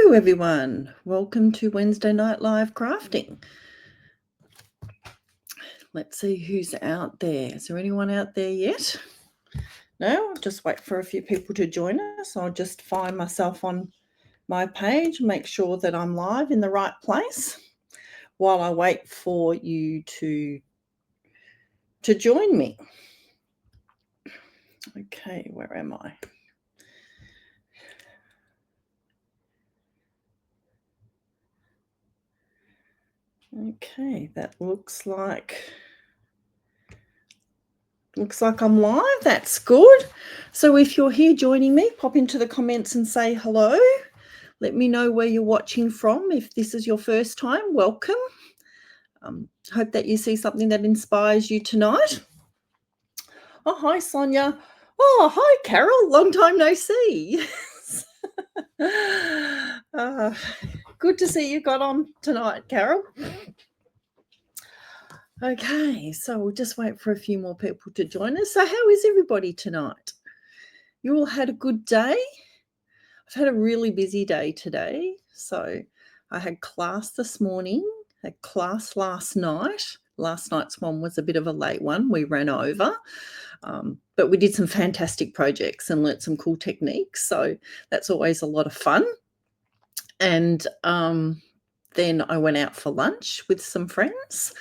Hello, everyone. Welcome to Wednesday Night Live Crafting. Let's see who's out there. Is there anyone out there yet? No, I'll just wait for a few people to join us. I'll just find myself on my page, make sure that I'm live in the right place while I wait for you to join me. Okay, where am I? Okay, that looks like I'm live. That's good. So if you're here joining me, pop into the comments and say hello. Let me know where you're watching from. If this is your first time, welcome. Hope that you see something that inspires you tonight. Oh, hi, Sonia. Oh, hi, Carol. Long time no see. Good to see you got on tonight, Carol. Okay, so we'll just wait for a few more people to join us. So how is everybody tonight? You all had a good day? I've had a really busy day today. So I had class this morning, had class last night. Last night's one was a bit of a late one. We ran over, but we did some fantastic projects and learnt some cool techniques. So that's always a lot of fun. And then I went out for lunch with some friends,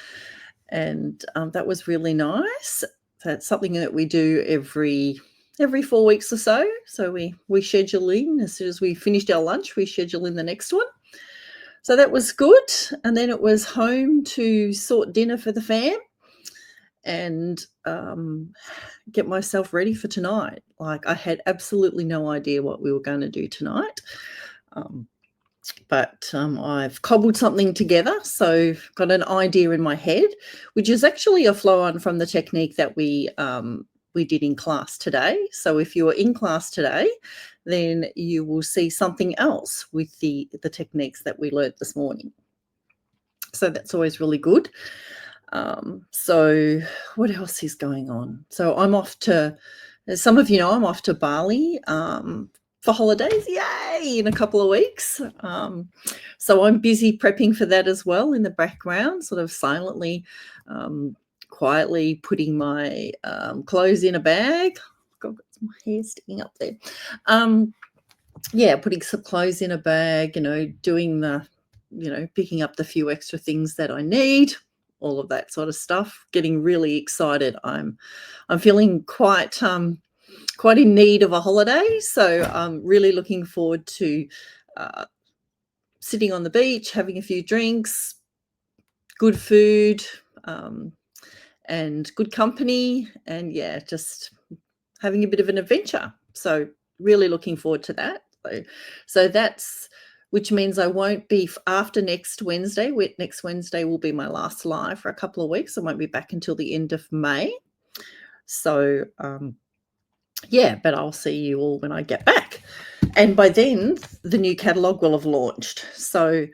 and that was really nice. That's something that we do every 4 weeks or so. So we schedule in as soon as we finished our lunch, we schedule in the next one. So that was good. And then it was home to sort dinner for the fam and get myself ready for tonight. Like, I had absolutely no idea what we were going to do tonight. But I've cobbled something together, so I've got an idea in my head, which is actually a flow-on from the technique that we did in class today. So if you were in class today, then you will see something else with the techniques that we learnt this morning. So that's always really good. So what else is going on? So I'm off to, as some of you know, I'm off to Bali for holidays, yay, in a couple of weeks. So I'm busy prepping for that as well in the background, sort of silently, quietly putting my clothes in a bag. God, my hair sticking up there. Putting some clothes in a bag, doing the, picking up the few extra things that I need, all of that sort of stuff, getting really excited. I'm feeling quite in need of a holiday. So I'm really looking forward to sitting on the beach, having a few drinks, good food, and good company, and just having a bit of an adventure. So really looking forward to that. So that's, which means I won't be after next Wednesday. Next Wednesday will be my last live for a couple of weeks. I won't be back until the end of May. So but I'll see you all when I get back. And by then, the new catalogue will have launched. So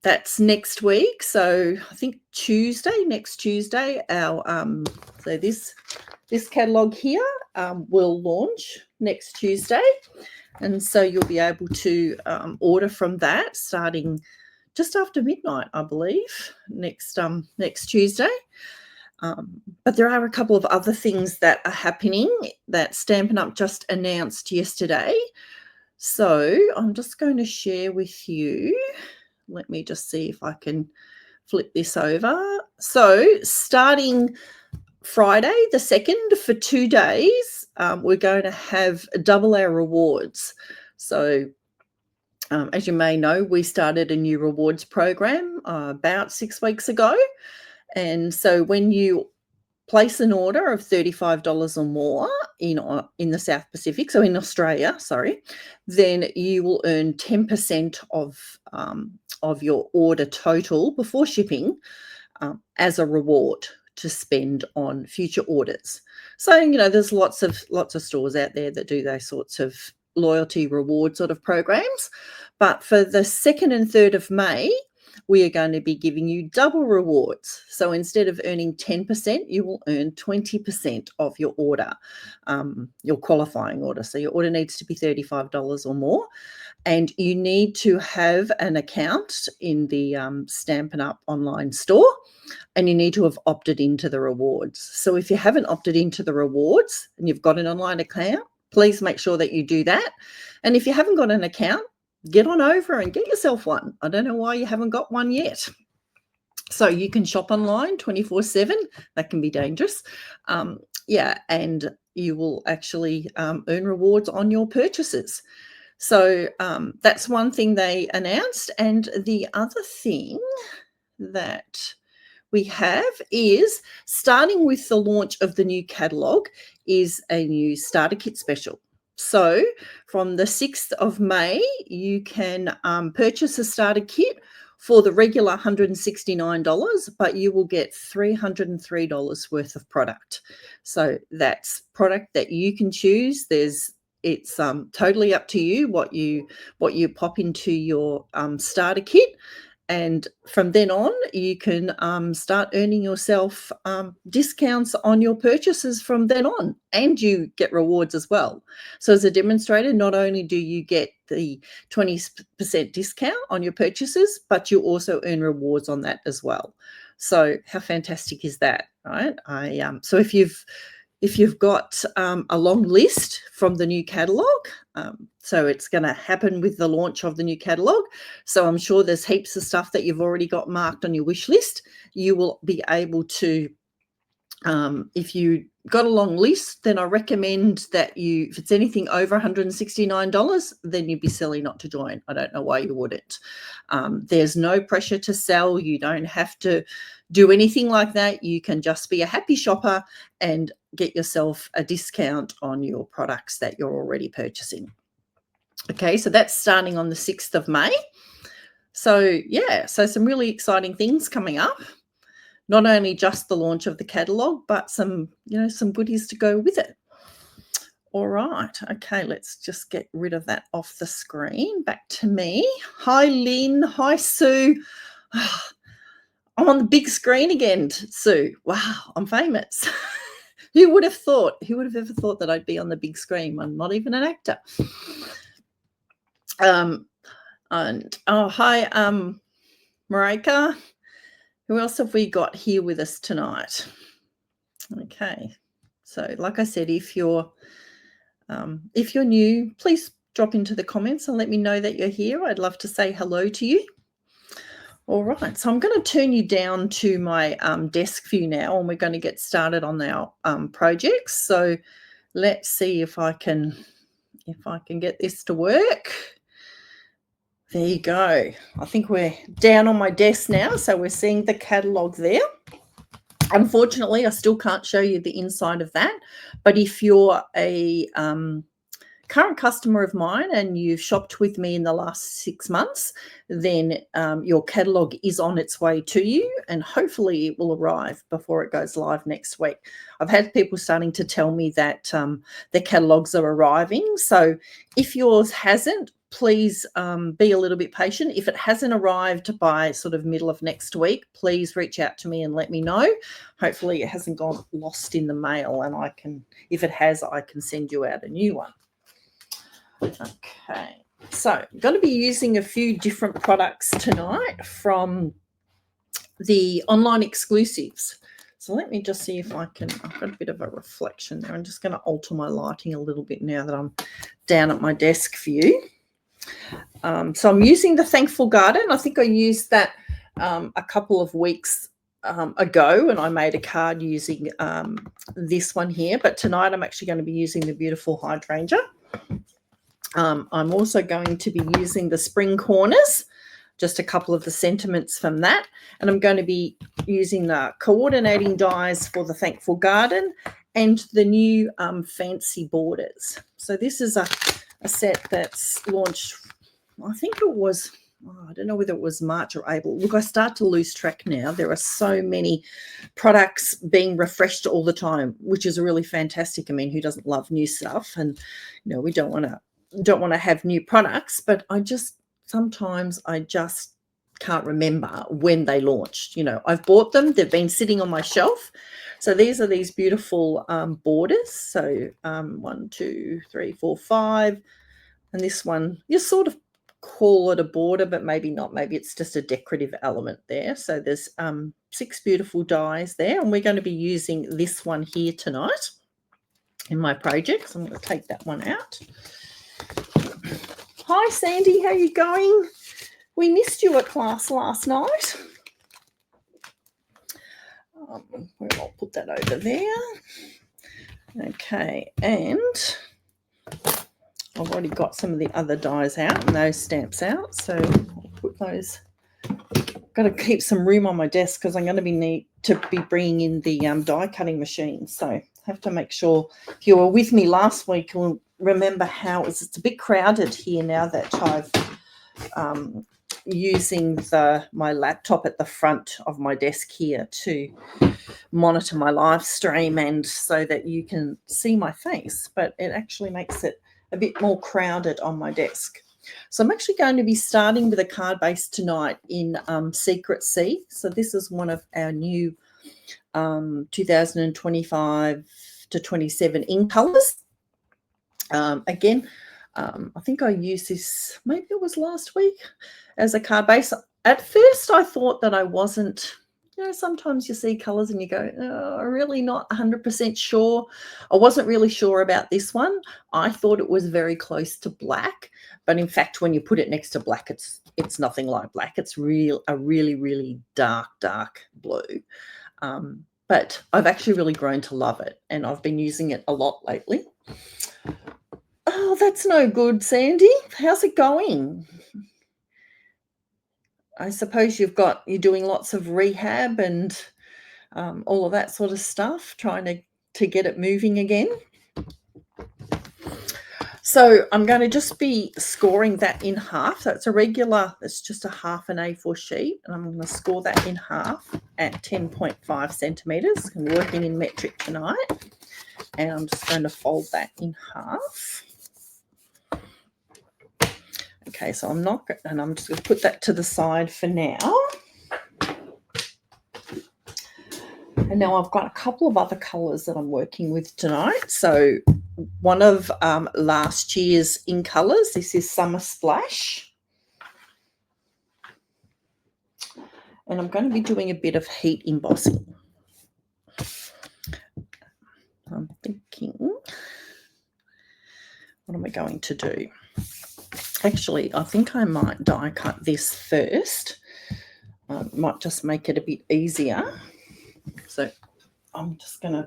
that's next week. So I think next Tuesday, our so this catalogue here will launch next Tuesday. And so you'll be able to order from that starting just after midnight, I believe, next Tuesday. But there are a couple of other things that are happening that Stampin' Up! Just announced yesterday. So I'm just going to share with you. Let me just see if I can flip this over. So starting Friday the 2nd for 2 days, we're going to have double our rewards. So as you may know, we started a new rewards program about 6 weeks ago. And so when you place an order of $35 or more in the South Pacific, so in Australia, then you will earn 10% of your order total before shipping as a reward to spend on future orders. So there's lots of stores out there that do those sorts of loyalty reward sort of programs, but for the 2nd and 3rd of May, we are going to be giving you double rewards. So instead of earning 10%, you will earn 20% of your order, your qualifying order. So your order needs to be $35 or more. and you need to have an account in the Stampin' Up online store, and you need to have opted into the rewards. So if you haven't opted into the rewards and you've got an online account, please make sure that you do that. And if you haven't got an account, get on over and get yourself one. I don't know why you haven't got one yet. So you can shop online 24/7. That can be dangerous. Yeah, and you will actually earn rewards on your purchases. So that's one thing they announced. And the other thing that we have is, starting with the launch of the new catalogue, is a new starter kit special. So from the 6th of May, you can purchase a starter kit for the regular $169, but you will get $303 worth of product. So that's product that you can choose. It's totally up to you what you pop into your starter kit. And from then on, you can start earning yourself discounts on your purchases from then on, and you get rewards as well. So as a demonstrator, not only do you get the 20% discount on your purchases, but you also earn rewards on that as well. So how fantastic is that, right? So if you've got a long list from the new catalogue, so it's going to happen with the launch of the new catalogue. So I'm sure there's heaps of stuff that you've already got marked on your wish list. You will be able to, if you got a long list, then I recommend that if it's anything over $169, then you'd be silly not to join. I don't know why you wouldn't. There's no pressure to sell. You don't have to do anything like that. You can just be a happy shopper and get yourself a discount on your products that you're already purchasing. Okay, so that's starting on the 6th of May. So yeah, so some really exciting things coming up. Not only just the launch of the catalogue, but some goodies to go with it. All right. Okay, let's just get rid of that off the screen. Back to me. Hi, Lynn. Hi, Sue. I'm on the big screen again, Sue. Wow, I'm famous. Who would have thought? Who would have ever thought that I'd be on the big screen? I'm not even an actor. And hi, Marika. Who else have we got here with us tonight? Okay, so like I said, if you're new, please drop into the comments and let me know that you're here. I'd love to say hello to you. All right, so I'm going to turn you down to my desk view now, and we're going to get started on our projects. So let's see if I can get this to work. There you go. I think we're down on my desk now, so we're seeing the catalogue there. Unfortunately, I still can't show you the inside of that, but if you're a current customer of mine and you've shopped with me in the last 6 months, then your catalogue is on its way to you, and hopefully it will arrive before it goes live next week. I've had people starting to tell me that their catalogues are arriving. So if yours hasn't, please be a little bit patient. If it hasn't arrived by sort of middle of next week, please reach out to me and let me know. Hopefully it hasn't gone lost in the mail, and if it has, I can send you out a new one. Okay, so I'm going to be using a few different products tonight from the online exclusives. So let me just see if I can. I've got a bit of a reflection there. I'm just going to alter my lighting a little bit now that I'm down at my desk view. So I'm using the Thankful Garden. I think I used that a couple of weeks ago, and I made a card using this one here. But tonight I'm actually going to be using the beautiful Hydrangea. I'm also going to be using the Spring Corners, just a couple of the sentiments from that. And I'm going to be using the coordinating dies for the Thankful Garden and the new Fancy Borders. So this is a set that's launched, I think it was, I don't know whether it was March or April. Look, I start to lose track now. There are so many products being refreshed all the time, which is really fantastic. I mean, who doesn't love new stuff? And, we don't want to have new products, but sometimes I just can't remember when they launched. I've bought them. They've been sitting on my shelf. So these are these beautiful borders. So 1, 2, 3, 4, 5. And this one, you're sort of call it a border, but maybe not. Maybe it's just a decorative element there. So there's 6 beautiful dies there, and we're going to be using this one here tonight in my project. So I'm going to take that one out. Hi, Sandy. How are you going? We missed you at class last night. I'll put that over there. Okay, and I've already got some of the other dies out and those stamps out, so I'll put those. Got to keep some room on my desk because I'm going to need to be bringing in the die cutting machine. So I have to make sure. If you were with me last week, you'll remember how it's a bit crowded here now that I've using my laptop at the front of my desk here to monitor my live stream and so that you can see my face, but it actually makes it a bit more crowded on my desk. So I'm actually going to be starting with a card base tonight in Secret Sea. So this is one of our new 2025 to 27 in colours. Again, I think I used this, maybe it was last week, as a card base. At first, I thought that I wasn't, sometimes you see colours and you go, oh, I'm really not 100% sure. I wasn't really sure about this one. I thought it was very close to black, but in fact, when you put it next to black, it's nothing like black. It's a really, really dark blue. But I've actually really grown to love it, and I've been using it a lot lately. Oh, that's no good, Sandy. How's it going? I suppose you're doing lots of rehab and all of that sort of stuff, trying to get it moving again. So I'm going to just be scoring that in half. So it's just a half an A4 sheet, and I'm going to score that in half at 10.5 centimetres. I'm working in metric tonight, and I'm just going to fold that in half. Okay, so I'm just going to put that to the side for now. And now I've got a couple of other colours that I'm working with tonight. So one of last year's in colours, this is Summer Splash. And I'm going to be doing a bit of heat embossing. I'm thinking, what am I going to do? Actually, I think I might die cut this first. Might just make it a bit easier. So I'm just going to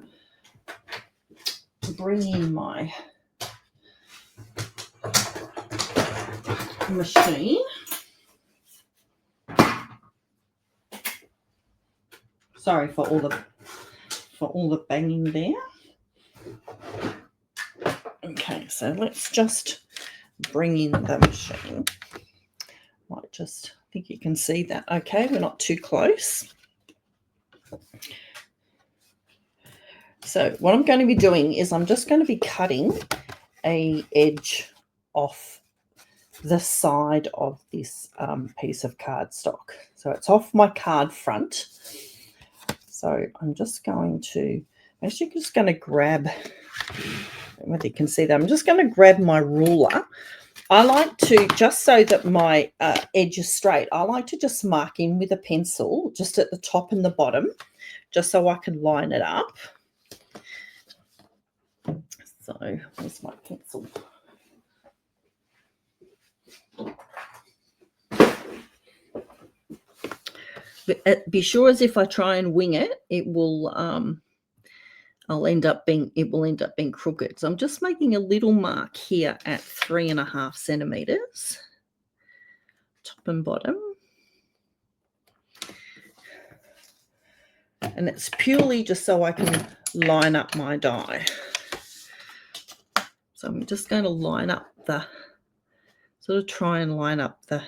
bring in my machine. Sorry for all the banging there. Okay, so let's just bring in the machine. I think you can see that. Okay, we're not too close. So what I'm going to be doing is I'm just going to be cutting an edge off the side of this piece of cardstock. So it's off my card front. So I'm just going to, grab, whether you can see that, I'm just going to grab my ruler. I like to, just so that my edge is straight, I like to just mark in with a pencil just at the top and the bottom, just so I can line it up. So where's my pencil? But be sure as if I try and wing it, it will it will end up being crooked. So I'm just making a little mark here at 3.5 centimeters, top and bottom. And it's purely just so I can line up my die. So I'm just going to line up try and line up the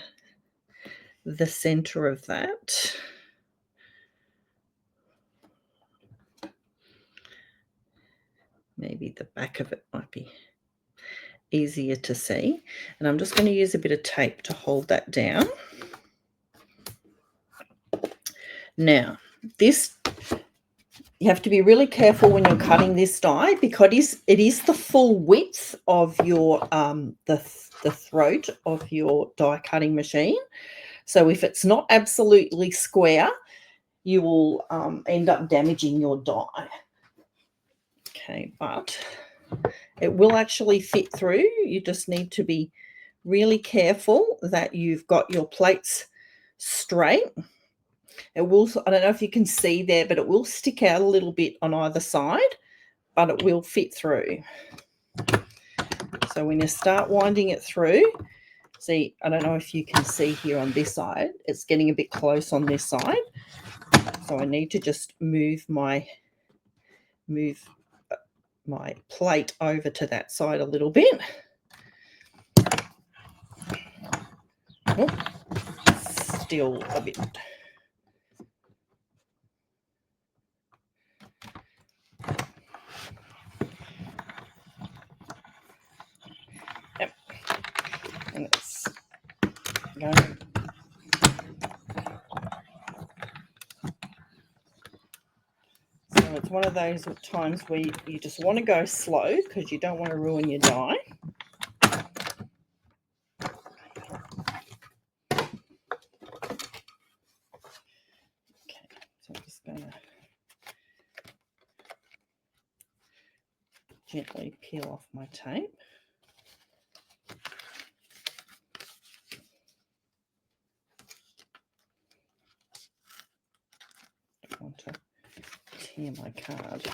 center of that. Maybe the back of it might be easier to see. And I'm just going to use a bit of tape to hold that down. You have to be really careful when you're cutting this die because it is the full width of your the throat of your die cutting machine. So if it's not absolutely square, you will end up damaging your die. Okay, but it will actually fit through. You just need to be really careful that you've got your plates straight. It will, I don't know if you can see there, but it will stick out a little bit on either side, but it will fit through. So when you start winding it through, see, I don't know if you can see here on this side, it's getting a bit close on this side. So I need to just move my plate over to that side a little bit. Oh, still a bit. Yep. And it's going. So it's one of those times where you just want to go slow because you don't want to ruin your die. Okay, so I'm just going to gently peel off my tape. I want to tear my card.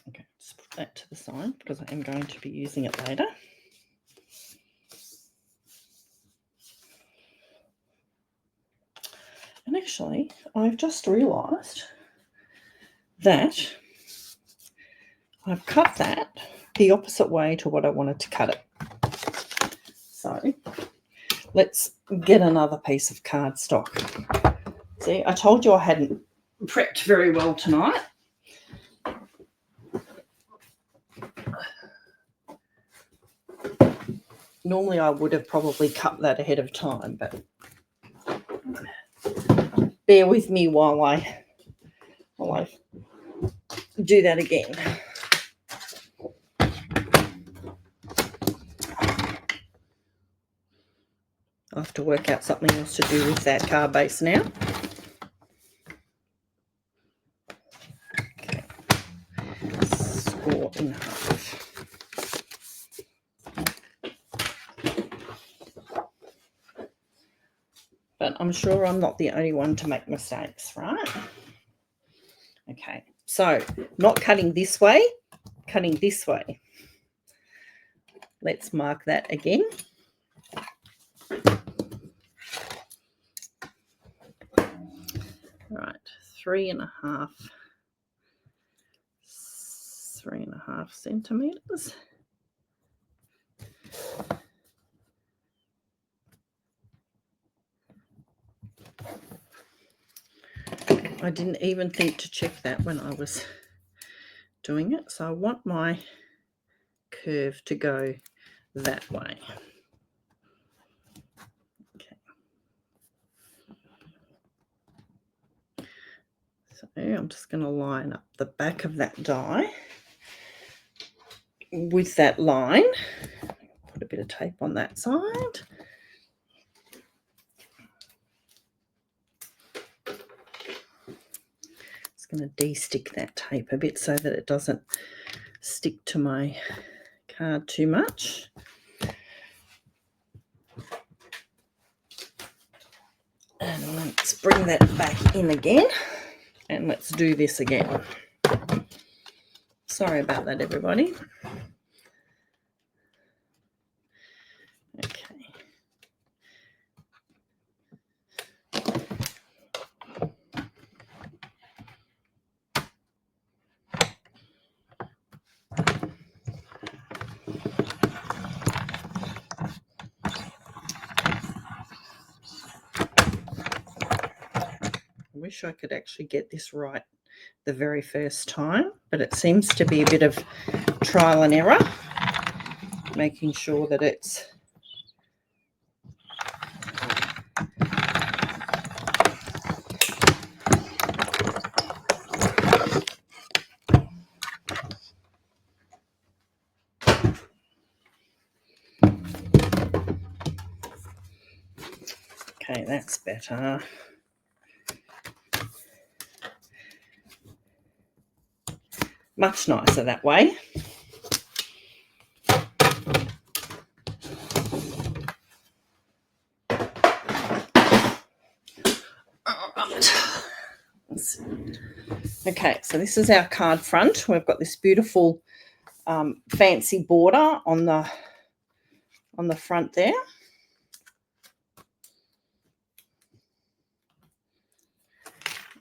Okay, just put that to the side because I am going to be using it later. And actually, I've just realised that I've cut that the opposite way to what I wanted to cut it. So let's get another piece of cardstock. See, I told you I hadn't prepped very well tonight. Normally I would have probably cut that ahead of time, but bear with me while I do that again. I have to work out something else to do with that card base now. Okay. Score in half. But I'm sure I'm not the only one to make mistakes, right? Okay, so not cutting this way, cutting this way. Let's mark that again. All right, 3.5 centimeters. I didn't even think to check that when I was doing it. So I want my curve to go that way. Okay. So I'm just going to line up the back of that die with that line. Put a bit of tape on that side. Going to de-stick that tape a bit so that it doesn't stick to my card too much. And let's bring that back in again and let's do this again. Sorry about that, everybody. Okay. wish I could actually get this right the very first time, but it seems to be a bit of trial and error, making sure that it's okay, that's better. Much nicer that way. All right. Okay, so this is our card front. We've got this beautiful fancy border on the front there.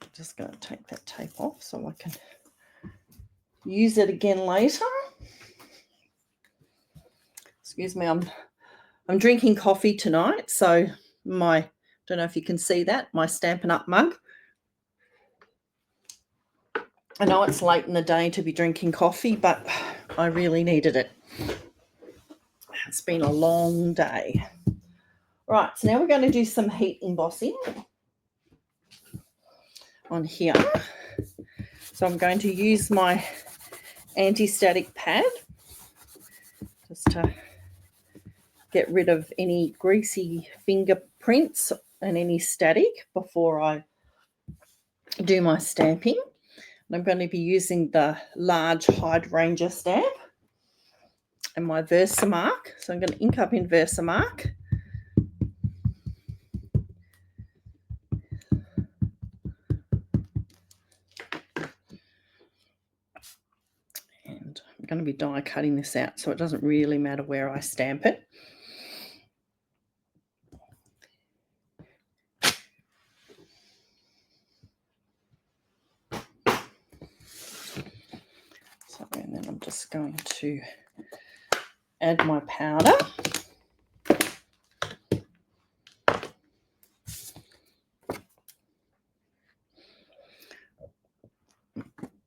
I'm just going to take that tape off so I can use it again later. Excuse me, I'm drinking coffee tonight, so don't know if you can see that, my Stampin' Up mug. I know it's late in the day to be drinking coffee, but I really needed it. It's been a long day. Right, so now we're going to do some heat embossing on here. So I'm going to use my anti-static pad just to get rid of any greasy fingerprints and any static before I do my stamping. And I'm going to be using the large hydrangea stamp and my Versamark. So I'm going to ink up in Versamark. And I'm going to be die cutting this out, so it doesn't really matter where I stamp it. So, and then I'm just going to add my powder.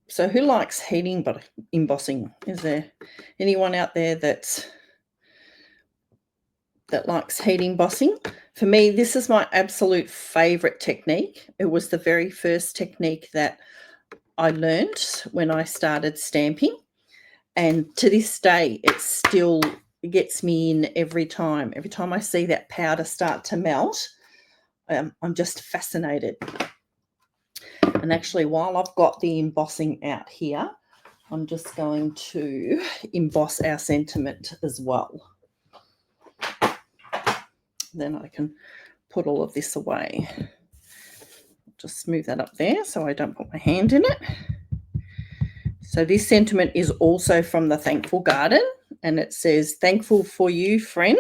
So who likes heat embossing? Is there anyone out there that likes heat embossing? For me, this is my absolute favourite technique. It was the very first technique that I learned when I started stamping. And to this day, it still gets me in every time. Every time I see that powder start to melt, I'm just fascinated. And actually, while I've got the embossing out here, I'm just going to emboss our sentiment as well. Then I can put all of this away. Just smooth that up there so I don't put my hand in it. So this sentiment is also from the Thankful Garden, and it says, "Thankful for you, friend."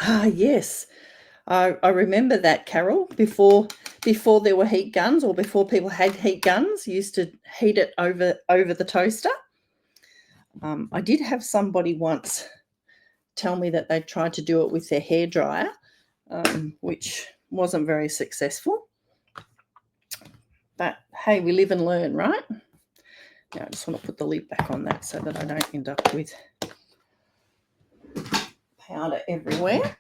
Ah, yes. I remember that, Carol. Before there were heat guns, or before people had heat guns, you used to heat it over the toaster. I did have somebody once tell me that they tried to do it with their hairdryer, which wasn't very successful. But hey, we live and learn, right? Now I just want to put the lid back on that so that I don't end up with powder everywhere.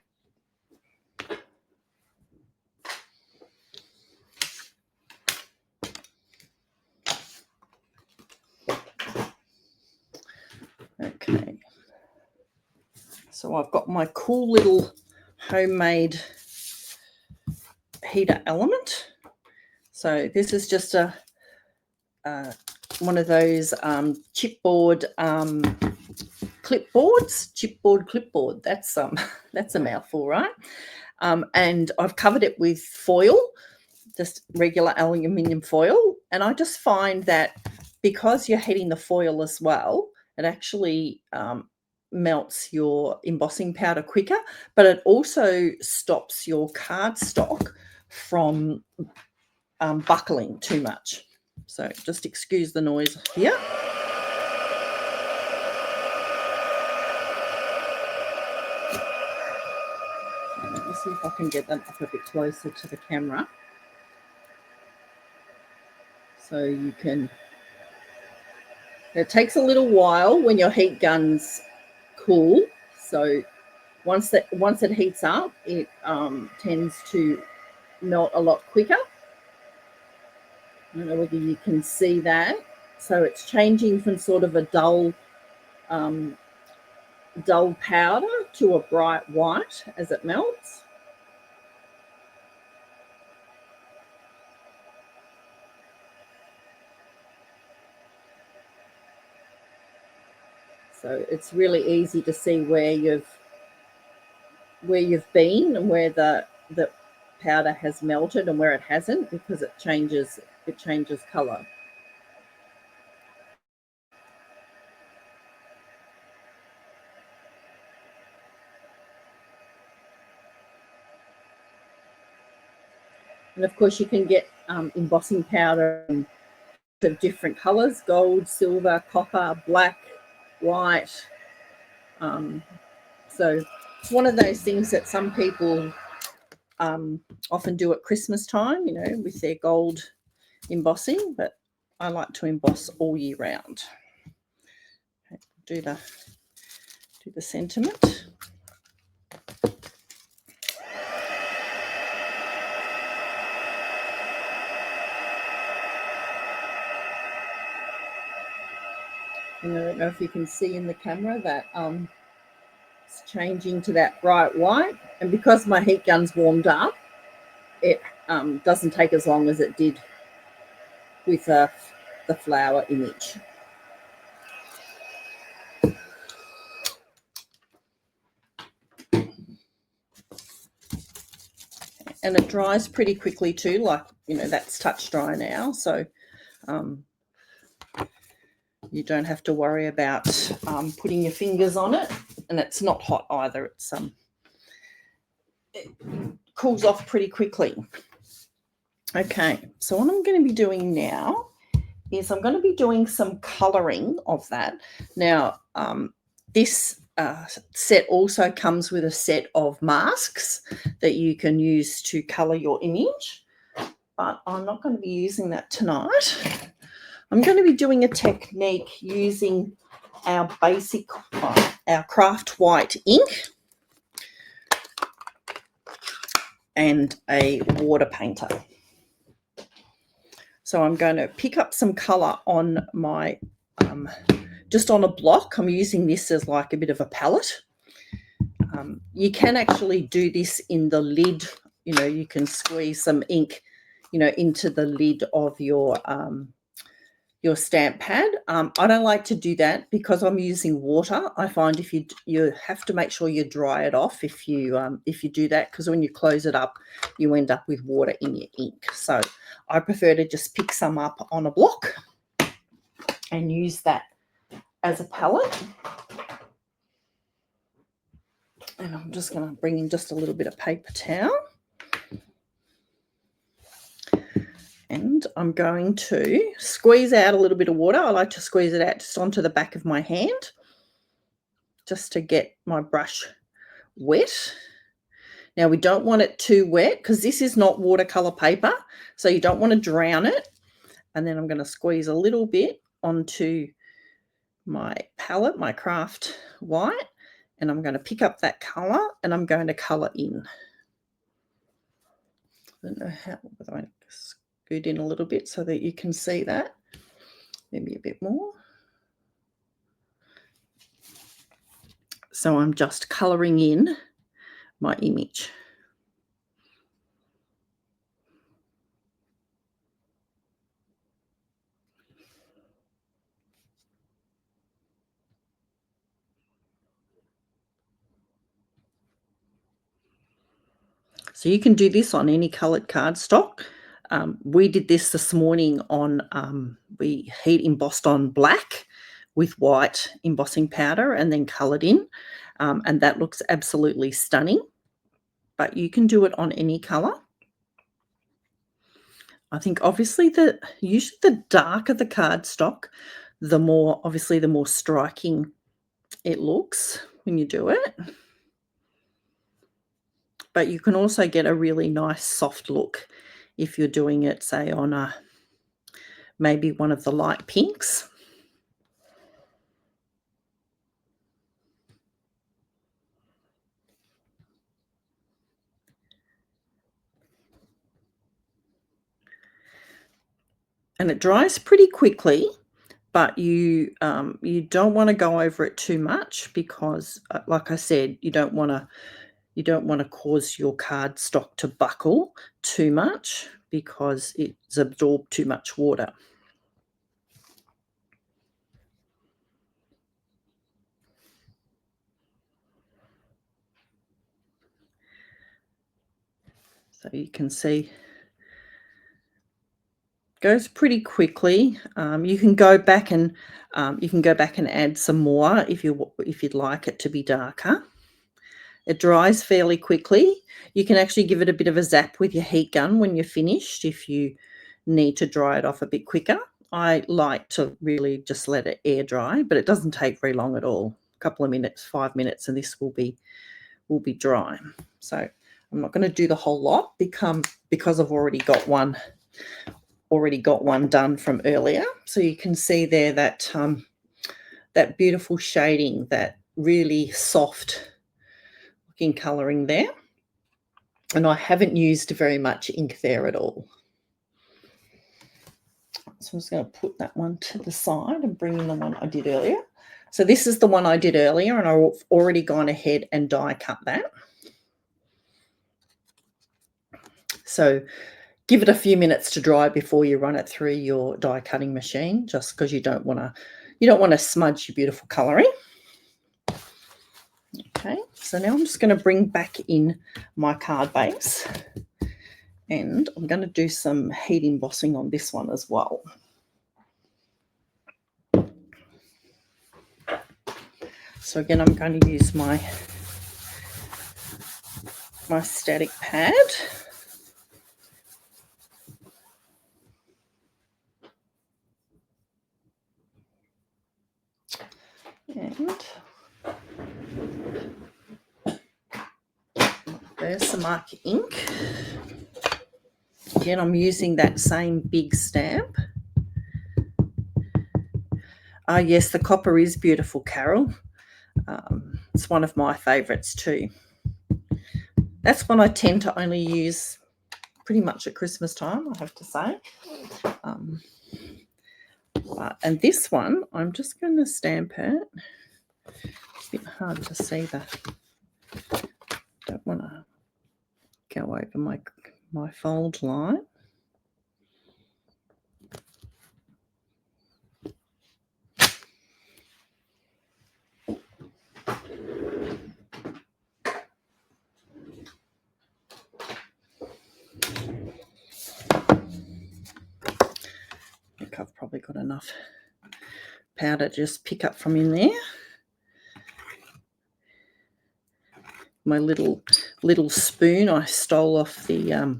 Okay, so I've got my cool little homemade heater element. So this is just one of those chipboard clipboards. Chipboard clipboard. That's a mouthful, right? And I've covered it with foil, just regular aluminium foil. And I just find that because you're heating the foil as well, it actually melts your embossing powder quicker, but it also stops your cardstock from buckling too much. So just excuse the noise here. Let me see if I can get them up a bit closer to the camera. So you can, it takes a little while when your heat gun's cool. So once it heats up, it tends to melt a lot quicker. I don't know whether you can see that. So it's changing from sort of a dull powder to a bright white as it melts. So it's really easy to see where you've been and where the powder has melted and where it hasn't, because it changes color. And of course you can get embossing powder of different colors: gold, silver, copper, black, white. So it's one of those things that some people often do at Christmas time, you know, with their gold embossing, but I like to emboss all year round. Okay, do the sentiment. And I don't know if you can see in the camera that it's changing to that bright white, and because my heat gun's warmed up, it doesn't take as long as it did with the flower image. And it dries pretty quickly too, like, you know, that's touch dry now, so you don't have to worry about putting your fingers on it, and it's not hot either. It's it cools off pretty quickly. Okay, so what I'm going to be doing now is I'm going to be doing some colouring of that. Now, this set also comes with a set of masks that you can use to colour your image, but I'm not going to be using that tonight. I'm going to be doing a technique using our basic, our craft white ink and a water painter. So I'm going to pick up some colour on my, just on a block. I'm using this as like a bit of a palette. You can actually do this in the lid. You know, you can squeeze some ink, you know, into the lid of your stamp pad. I don't like to do that because I'm using water. I find if you have to make sure you dry it off if you do that, because when you close it up, you end up with water in your ink. So I prefer to just pick some up on a block and use that as a palette. And I'm just going to bring in just a little bit of paper towel. And I'm going to squeeze out a little bit of water. I like to squeeze it out just onto the back of my hand, just to get my brush wet. Now, we don't want it too wet because this is not watercolor paper, so you don't want to drown it. And then I'm going to squeeze a little bit onto my palette, my craft white, and I'm going to pick up that color and I'm going to color in. I don't know how, but I scoot in a little bit so that you can see that. Maybe a bit more. So I'm just coloring in my image. So you can do this on any coloured cardstock. We did this morning on, we heat embossed on black with white embossing powder and then coloured in, and that looks absolutely stunning. But you can do it on any colour. I think obviously usually the darker the cardstock, the more obviously the more striking it looks when you do it. But you can also get a really nice soft look if you're doing it, say, on maybe one of the light pinks. And it dries pretty quickly, but you don't want to go over it too much because, like I said, you don't want to cause your cardstock to buckle too much because it's absorbed too much water. So you can see goes pretty quickly. You can go back and add some more if you'd like it to be darker. It dries fairly quickly. You can actually give it a bit of a zap with your heat gun when you're finished if you need to dry it off a bit quicker. I like to really just let it air dry, but it doesn't take very long at all. A couple of minutes, 5 minutes, and this will be dry. So I'm not going to do the whole lot because I've already got one done from earlier. So you can see there that that beautiful shading, that really soft looking colouring there. And I haven't used very much ink there at all. So I'm just going to put that one to the side and bring in the one I did earlier. So this is the one I did earlier, and I've already gone ahead and die cut that. So give it a few minutes to dry before you run it through your die cutting machine, just because you don't want to smudge your beautiful colouring. Okay, so now I'm just going to bring back in my card base, and I'm going to do some heat embossing on this one as well. So again, I'm going to use my static pad. And there's some marker ink. Again, I'm using that same big stamp. Yes, the copper is beautiful, Carol. It's one of my favourites too. That's one I tend to only use pretty much at Christmas time, I have to say. And this one, I'm just going to stamp it. It's a bit hard to see that. Don't want to go over my fold line. I think I've probably got enough powder to just pick up from in there. My little spoon I stole off the I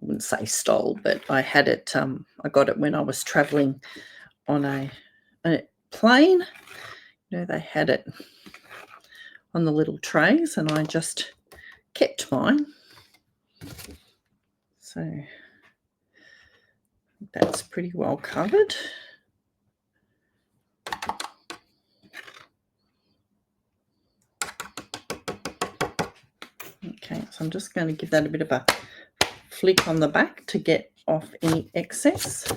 wouldn't say stole, but I had it. I got it when I was travelling on a plane. You know, they had it on the little trays, and I just kept mine. So that's pretty well covered. Okay, so I'm just going to give that a bit of a flick on the back to get off any excess.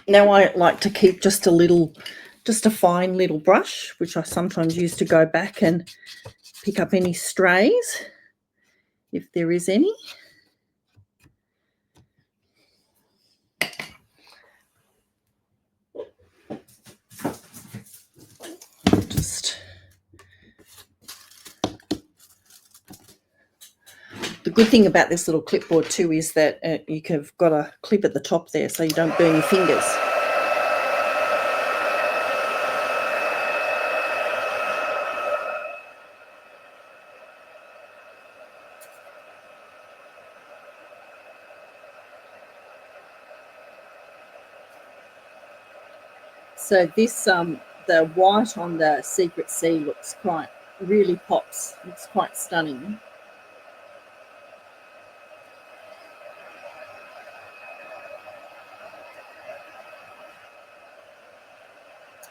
Now I like to keep just a fine little brush, which I sometimes use to go back and pick up any strays, if there is any. The good thing about this little clipboard too is that you've got a clip at the top there so you don't burn your fingers. So this, the white on the Secret Sea looks really pops. It's quite stunning.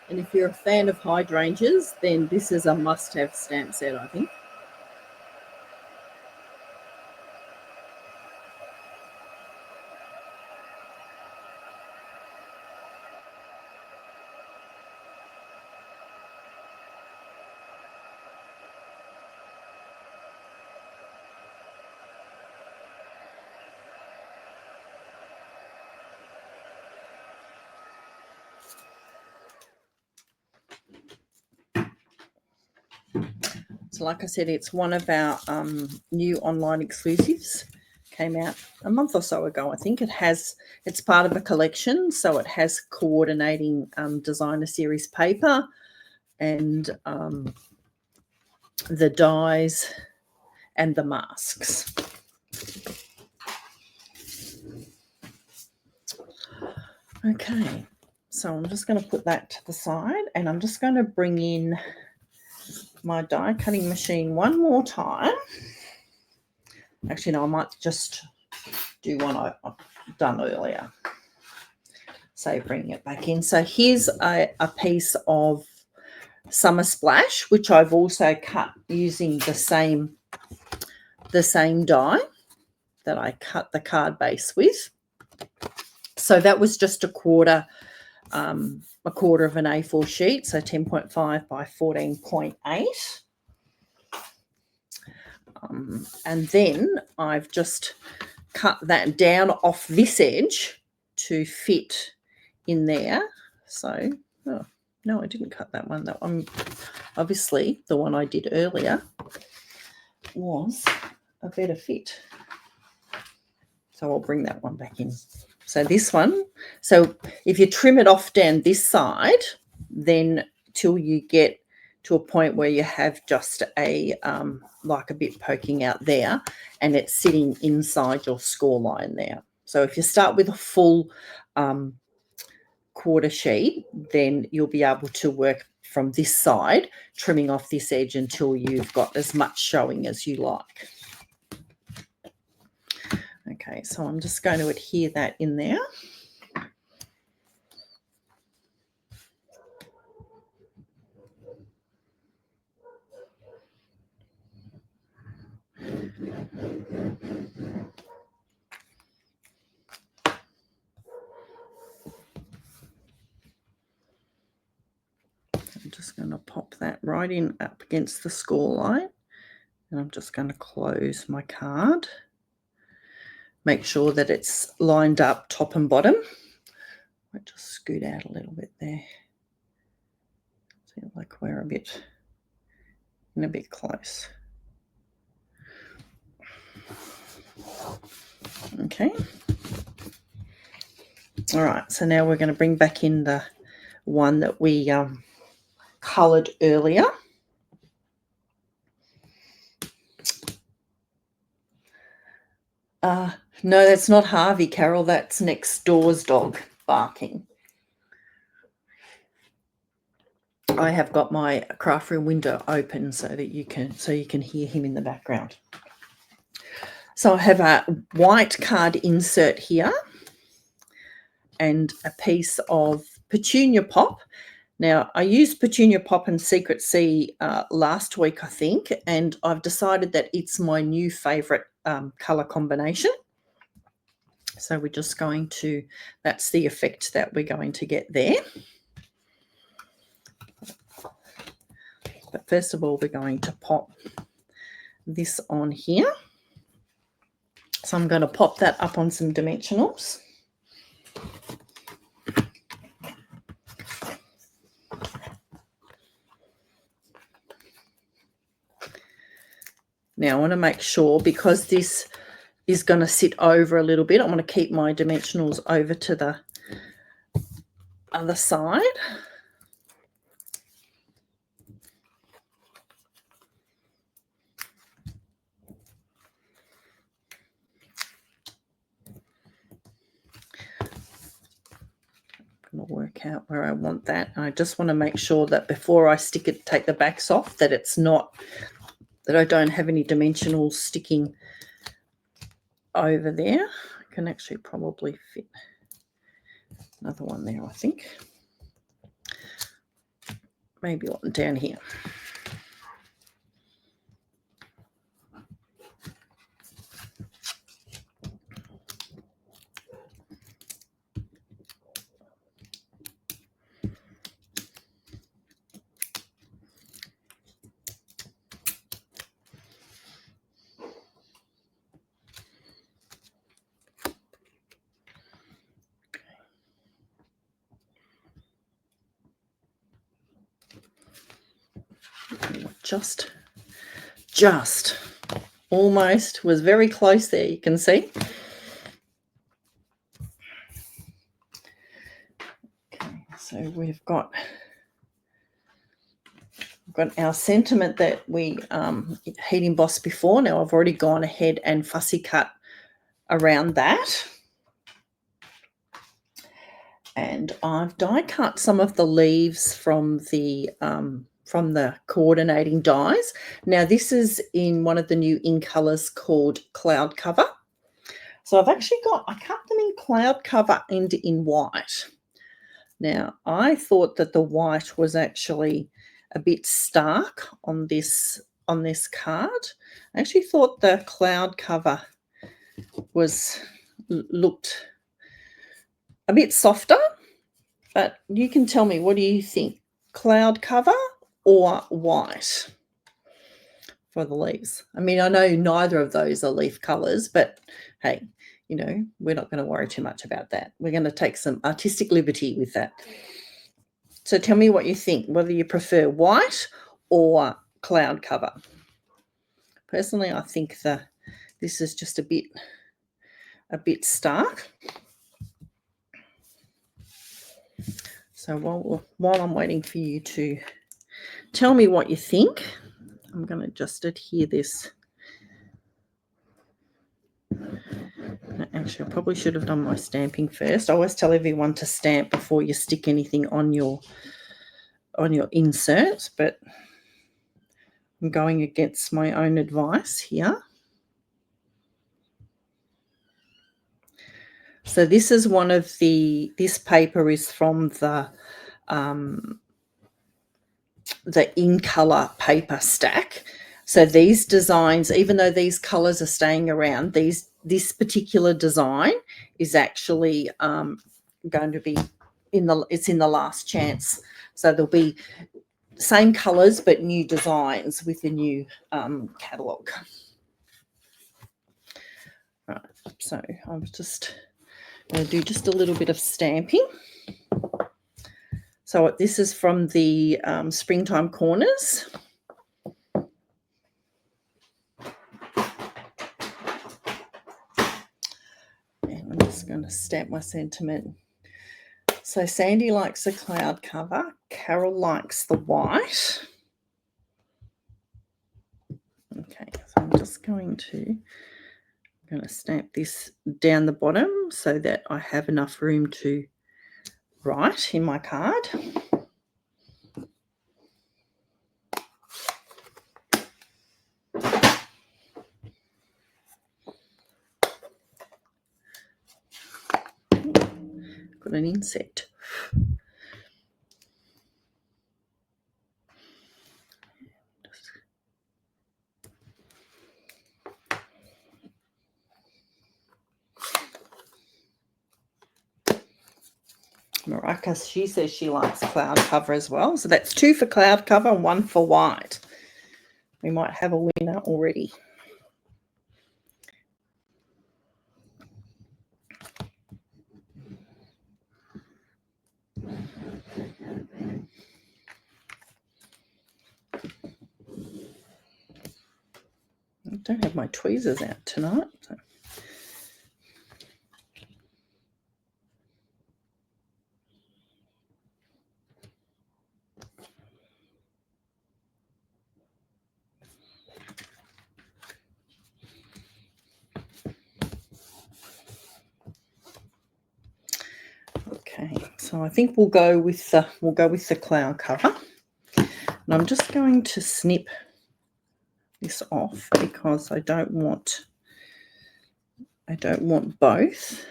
And if you're a fan of hydrangeas, then this is a must-have stamp set, I think. So like I said, it's one of our new online exclusives. Came out a month or so ago, I think. It's part of a collection, so it has coordinating designer series paper and the dies and the masks. Okay, so I'm just going to put that to the side, and I'm just going to bring in my die cutting machine one more time. Actually, no, I might just do one I've done earlier. So bringing it back in. So here's a piece of Summer Splash, which I've also cut using the same die that I cut the card base with. So that was just a quarter of an A4 sheet, so 10.5 by 14.8. And then I've just cut that down off this edge to fit in there. So, oh, no, I didn't cut that one. That one, obviously, the one I did earlier was a better fit. So I'll bring that one back in. So this one, so if you trim it off down this side, then till you get to a point where you have just a like a bit poking out there and it's sitting inside your score line there. So if you start with a full quarter sheet, then you'll be able to work from this side, trimming off this edge until you've got as much showing as you like. Okay, so I'm just going to adhere that in there. I'm just going to pop that right in up against the score line, and I'm just going to close my card. Make sure that it's lined up top and bottom. I just scoot out a little bit there. Feel like we're a bit close. Okay. All right, so now we're going to bring back in the one that we coloured earlier. No, that's not Harvey, Carol. That's next door's dog barking. I have got my craft room window open so that you can hear him in the background. So I have a white card insert here and a piece of Petunia Pop. Now, I used Petunia Pop and Secret Sea last week, I think, and I've decided that it's my new favourite colour combination. So we're just going to, that's the effect that we're going to get there. But first of all, we're going to pop this on here. So I'm going to pop that up on some dimensionals. Now I want to make sure, because this is going to sit over a little bit. I'm going to keep my dimensionals over to the other side. I'm going to work out where I want that. I just want to make sure that before I stick it, take the backs off, that it's not, that I don't have any dimensionals sticking over there. I can actually probably fit another one there, I think. Maybe one down here. Just almost was very close there, you can see. Okay, so we've got our sentiment that we heat embossed before. Now I've already gone ahead and fussy cut around that. And I've die cut some of the leaves from the coordinating dies. Now this is in one of the new in colours called Cloud Cover. So I cut them in Cloud Cover and in white. Now I thought that the white was actually a bit stark on this card. I actually thought the Cloud Cover looked a bit softer, but you can tell me, what do you think? Cloud Cover or white for the leaves? I mean, I know neither of those are leaf colours, but hey, you know, we're not going to worry too much about that. We're going to take some artistic liberty with that. So tell me what you think, whether you prefer white or Cloud Cover. Personally, I think this is just a bit stark. So while I'm waiting for you to tell me what you think, I'm going to just adhere this. Actually, I probably should have done my stamping first. I always tell everyone to stamp before you stick anything on your insert, but I'm going against my own advice here. So this is this paper is from the in color paper stack. So these designs, even though these colors are staying around, this particular design is actually going to be in the last chance. So there'll be same colors but new designs with the new catalog. Right, so I'm just going to do just a little bit of stamping. So this is from the Springtime Corners. And I'm just going to stamp my sentiment. So Sandy likes the Cloud Cover. Carol likes the white. Okay, so I'm just going to stamp this down the bottom so that I have enough room to write in my card. Got an insect. Maracas, she says she likes Cloud Cover as well. So that's 2 for Cloud Cover and 1 for white. We might have a winner already. I don't have my tweezers out tonight. So Okay, so I think we'll go with the cloud cover. And I'm just going to snip this off because I don't want both.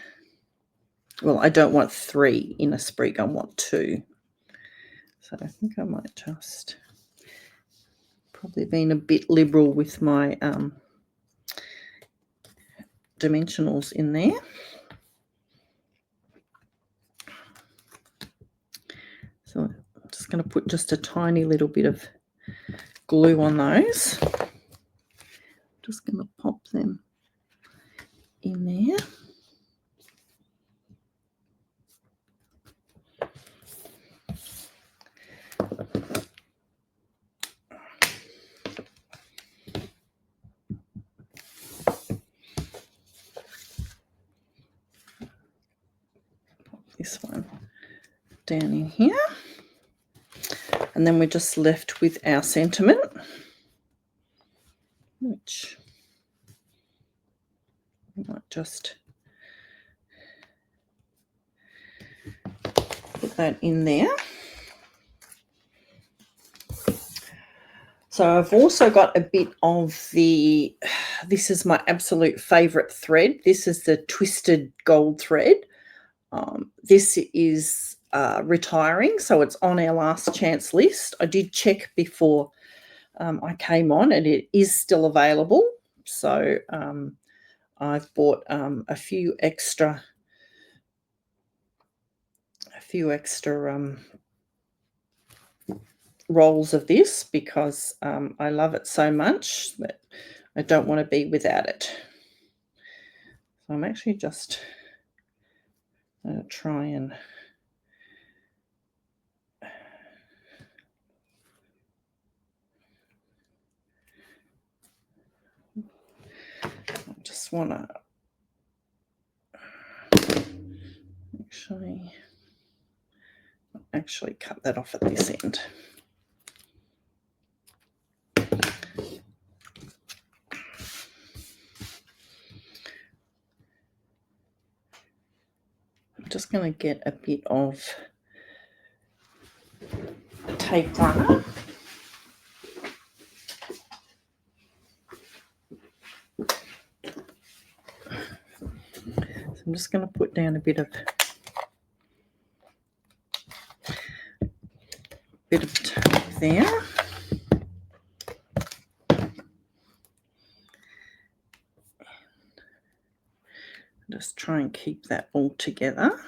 Well, I don't want 3 in a sprig. I want 2. So I think I might just probably been a bit liberal with my dimensionals in there. So I'm just going to put just a tiny little bit of glue on those. Just going to pop them in there. Pop this one down in here. And then we're just left with our sentiment, which we might just put that in there. So I've also got a bit of this is my absolute favourite thread. This is the twisted gold thread. This is retiring, so it's on our last chance list. I did check before I came on, and it is still available. So I've bought a few extra rolls of this because I love it so much that I don't want to be without it. So I'm actually just going to try and I just want to actually cut that off at this end. I'm just going to get a bit of tape runner. So I'm just going to put down a bit of tape there. Just try and keep that all together.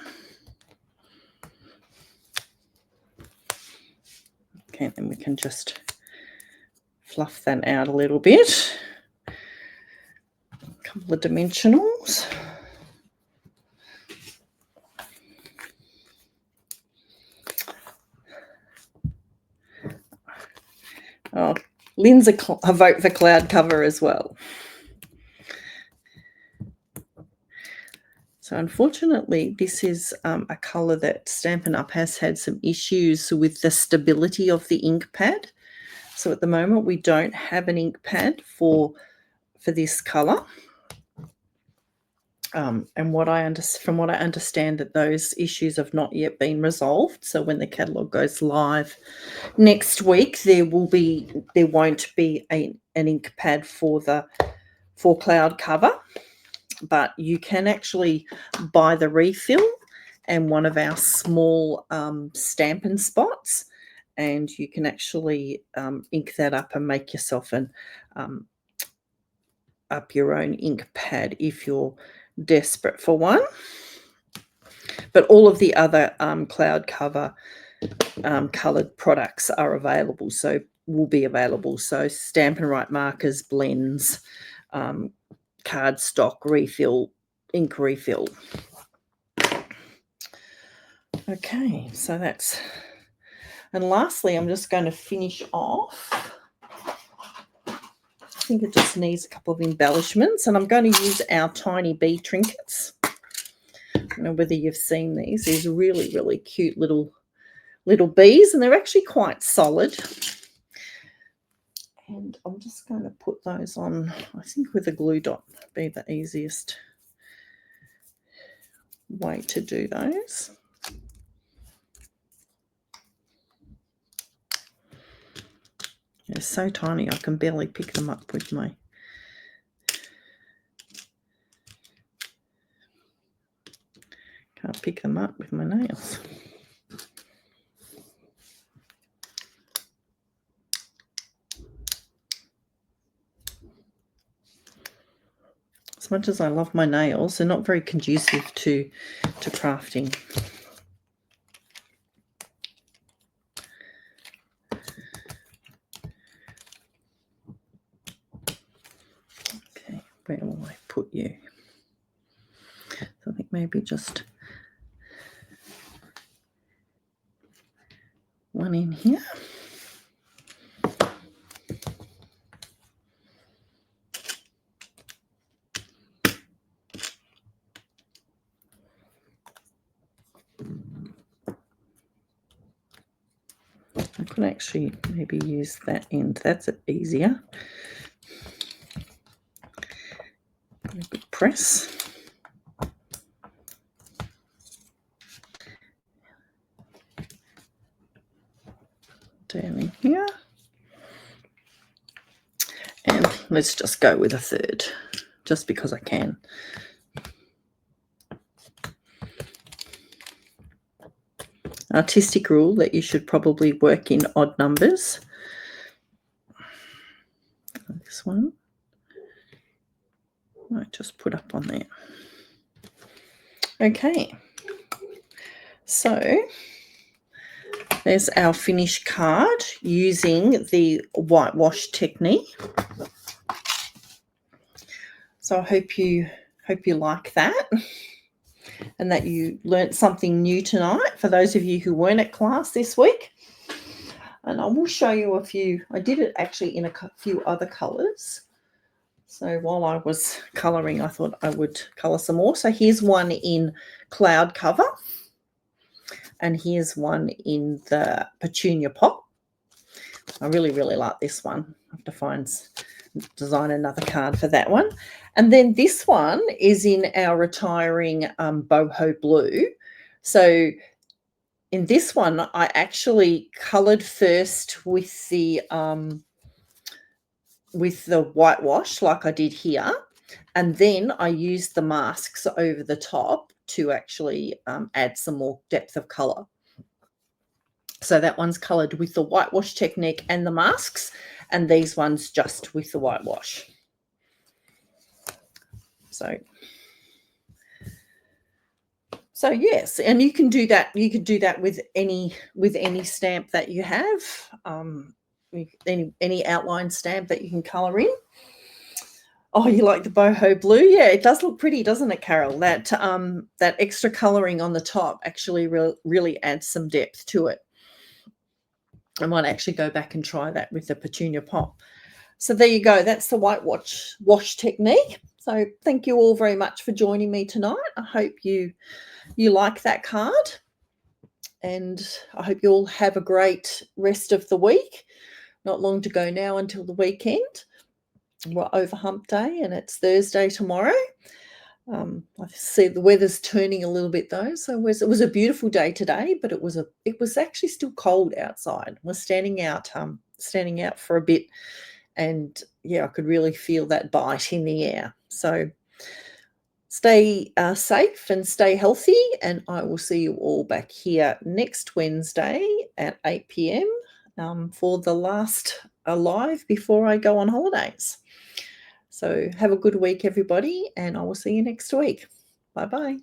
Okay, then we can just fluff that out a little bit. A couple of dimensionals. Oh, Lynn's a vote for cloud cover as well. So unfortunately, this is a colour that Stampin' Up! Has had some issues with the stability of the ink pad. So at the moment, we don't have an ink pad for this colour. And from what I understand, that those issues have not yet been resolved. So when the catalogue goes live next week, there won't be an ink pad for cloud cover. But you can actually buy the refill and one of our small Stampin' spots, and you can actually ink that up and make yourself up your own ink pad if you're desperate for one. But all of the other cloud cover coloured products are available, so will be available. So Stampin' Right markers, blends, cardstock refill, ink refill. Okay, so that's, and lastly, I'm just going to finish off. I think it just needs a couple of embellishments, and I'm going to use our tiny bee trinkets. I don't know whether you've seen these. These are really, really cute little bees, and they're actually quite solid. And I'm just going to put those on, I think with a glue dot would be the easiest way to do those. They're so tiny I can barely pick them up with my... Can't pick them up with my nails. As much as I love my nails, they're not very conducive to crafting. Okay, where will I put you? So I think maybe just one in here. I could actually maybe use that end. That's easier. A good press. Down in here. And let's just go with a third, just because I can. Artistic rule that you should probably work in odd numbers. This one might just put up on there. Okay, so there's our finished card using the whitewash technique. So I hope you like that, and that you learnt something new tonight for those of you who weren't at class this week. And I will show you a few. I did it actually in a few other colours. So while I was colouring, I thought I would colour some more. So here's one in Cloud Cover. And here's one in the Petunia Pop. I really, really like this one. I have to design another card for that one. And then this one is in our Retiring Boho Blue. So in this one, I actually coloured first with the whitewash like I did here, and then I used the masks over the top to actually add some more depth of colour. So that one's coloured with the whitewash technique and the masks, and these ones just with the whitewash. So yes, and you can do that. You could do that with any stamp that you have, any outline stamp that you can colour in. Oh, you like the boho blue? Yeah, it does look pretty, doesn't it, Carol? That extra colouring on the top actually really adds some depth to it. I might actually go back and try that with the Petunia Pop. So there you go. That's the wash technique. So thank you all very much for joining me tonight. I hope you like that card, and I hope you all have a great rest of the week. Not long to go now until the weekend. We're over hump day, and it's Thursday tomorrow. I see the weather's turning a little bit though, so it was a beautiful day today, but it was actually still cold outside. We're standing out for a bit, and yeah, I could really feel that bite in the air. So stay safe and stay healthy, and I will see you all back here next Wednesday at 8 p.m. For the last live before I go on holidays. So have a good week, everybody, and I will see you next week. Bye-bye.